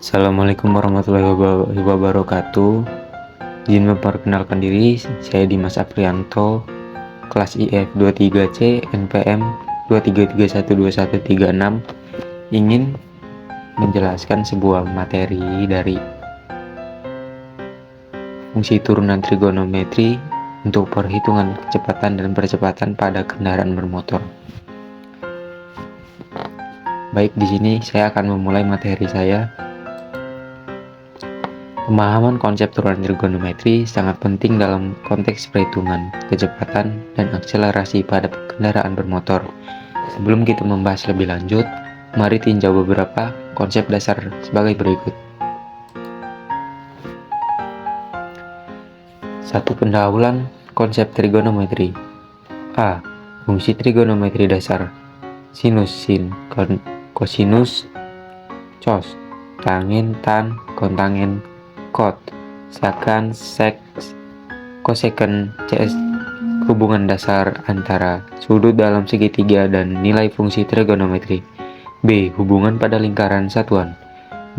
Assalamualaikum warahmatullahi wabarakatuh. Izin memperkenalkan diri, saya Dimas Aprianto, kelas IF 23C, NPM 233121136, ingin menjelaskan sebuah materi dari fungsi turunan trigonometri untuk perhitungan kecepatan dan percepatan pada kendaraan bermotor. Baik, di sini saya akan memulai materi saya. Pemahaman konsep turunan trigonometri sangat penting dalam konteks perhitungan kecepatan dan akselerasi pada kendaraan bermotor. Sebelum kita membahas lebih lanjut, mari tinjau beberapa konsep dasar sebagai berikut. 1. Pendahuluan konsep trigonometri. A. Fungsi trigonometri dasar: sinus, sin, kosinus, cos, tangen, tan, kontangen, kot, secant, sek, kosekant, cs. Hubungan dasar antara sudut dalam segitiga dan nilai fungsi trigonometri. B. Hubungan pada lingkaran satuan.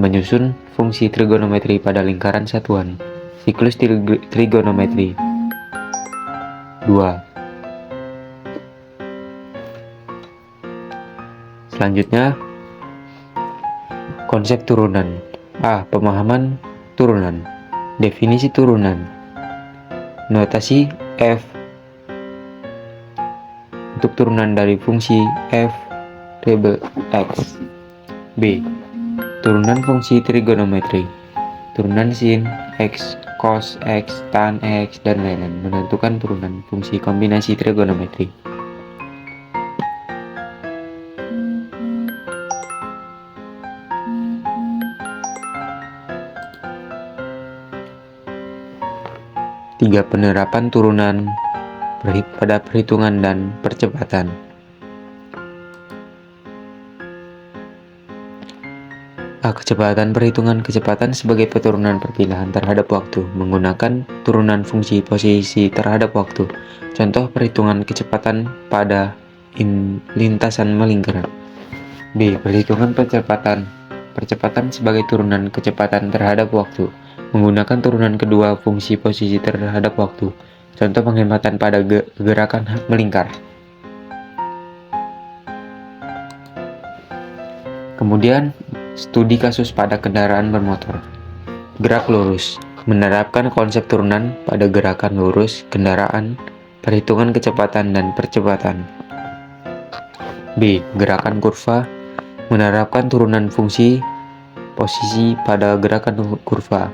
Menyusun fungsi trigonometri pada lingkaran satuan. Siklus trigonometri. 2. Selanjutnya, konsep turunan. A. Pemahaman turunan. Definisi turunan. Notasi f untuk turunan dari fungsi f double x. B. Turunan fungsi trigonometri. Turunan sin, x, cos, x, tan, x, dan lain-lain menentukan turunan fungsi kombinasi trigonometri. Tiga. Penerapan turunan pada perhitungan dan percepatan. A. Kecepatan perhitungan kecepatan sebagai peturunan perpindahan terhadap waktu menggunakan turunan fungsi posisi terhadap waktu. Contoh perhitungan kecepatan pada lintasan melingkar. B. Perhitungan percepatan sebagai turunan kecepatan terhadap waktu menggunakan turunan kedua fungsi posisi terhadap waktu. Contoh penghematan pada gerakan melingkar. Kemudian, studi kasus pada kendaraan bermotor. Gerak lurus. Menerapkan konsep turunan pada gerakan lurus kendaraan, perhitungan kecepatan dan percepatan. B. Gerakan kurva. Menerapkan turunan fungsi posisi pada gerakan kurva,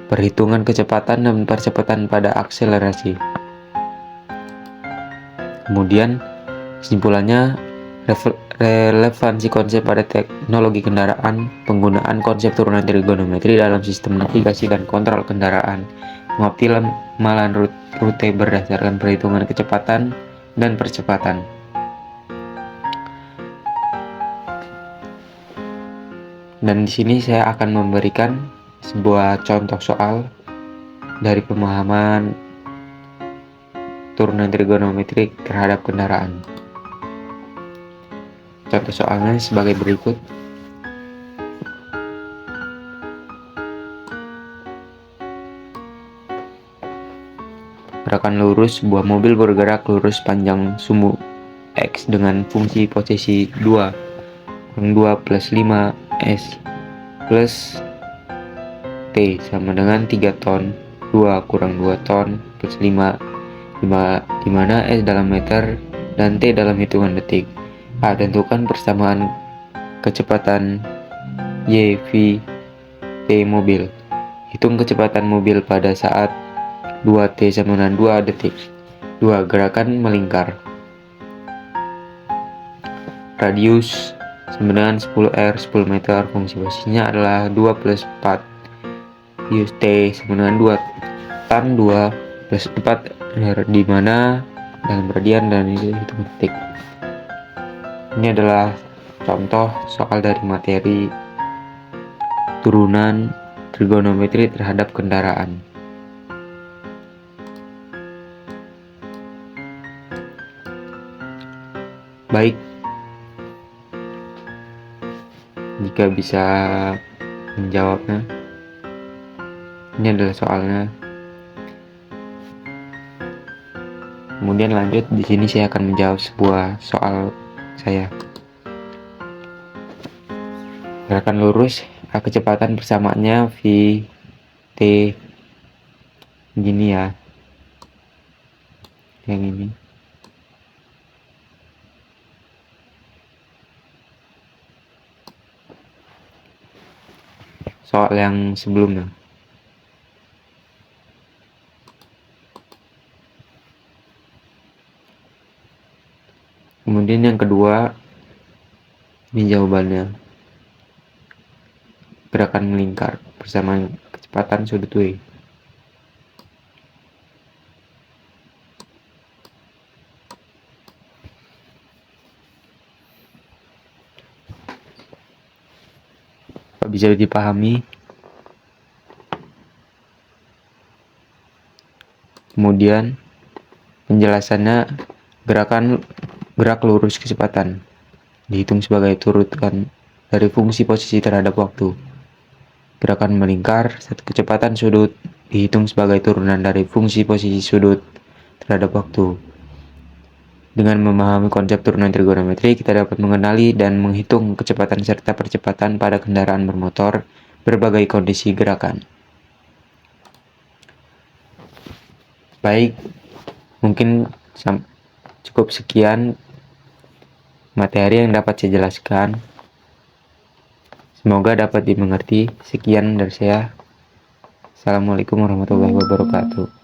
perhitungan kecepatan dan percepatan pada akselerasi. Kemudian, kesimpulannya, relevansi konsep pada teknologi kendaraan, penggunaan konsep turunan trigonometri dalam sistem navigasi dan kontrol kendaraan, pengoptimalan rute berdasarkan perhitungan kecepatan dan percepatan. Dan di sini saya akan memberikan sebuah contoh soal dari pemahaman turunan trigonometri terhadap kendaraan. Contoh soalnya sebagai berikut. Gerakan lurus: sebuah mobil bergerak lurus panjang sumbu X dengan fungsi posisi 2 plus 5 S plus T sama dengan 3 ton. 2 kurang 2 ton plus 5 di mana S dalam meter dan T dalam hitungan detik. A. Tentukan persamaan kecepatan Y, V, T mobil. Hitung kecepatan mobil pada saat 2T sama dengan 2 detik. 2. Gerakan melingkar. Radius sama dengan 10R 10 meter. Fungsi posisinya adalah 2 plus 4. Radius T sama dengan 2 tan 2 plus 4 di mana dalam radian dan itu detik. Ini adalah contoh soal dari materi turunan trigonometri terhadap kendaraan. Baik, jika bisa menjawabnya. Ini adalah soalnya. Kemudian lanjut, di sini saya akan menjawab sebuah soal saya. Gerakan lurus, kecepatan persamaannya V T gini ya. Yang ini. Soal yang sebelumnya. Kemudian yang kedua, ini jawabannya. Gerakan melingkar bersamaan kecepatan sudut W. Bisa dipahami. Kemudian penjelasannya, gerak lurus kecepatan dihitung sebagai turutan dari fungsi posisi terhadap waktu. Gerakan melingkar satu kecepatan sudut dihitung sebagai turunan dari fungsi posisi sudut terhadap waktu. Dengan memahami konsep turunan trigonometri, kita dapat mengenali dan menghitung kecepatan serta percepatan pada kendaraan bermotor berbagai kondisi gerakan. Baik, mungkin cukup sekian materi yang dapat saya jelaskan. Semoga dapat dimengerti. Sekian dari saya. Assalamualaikum warahmatullahi wabarakatuh.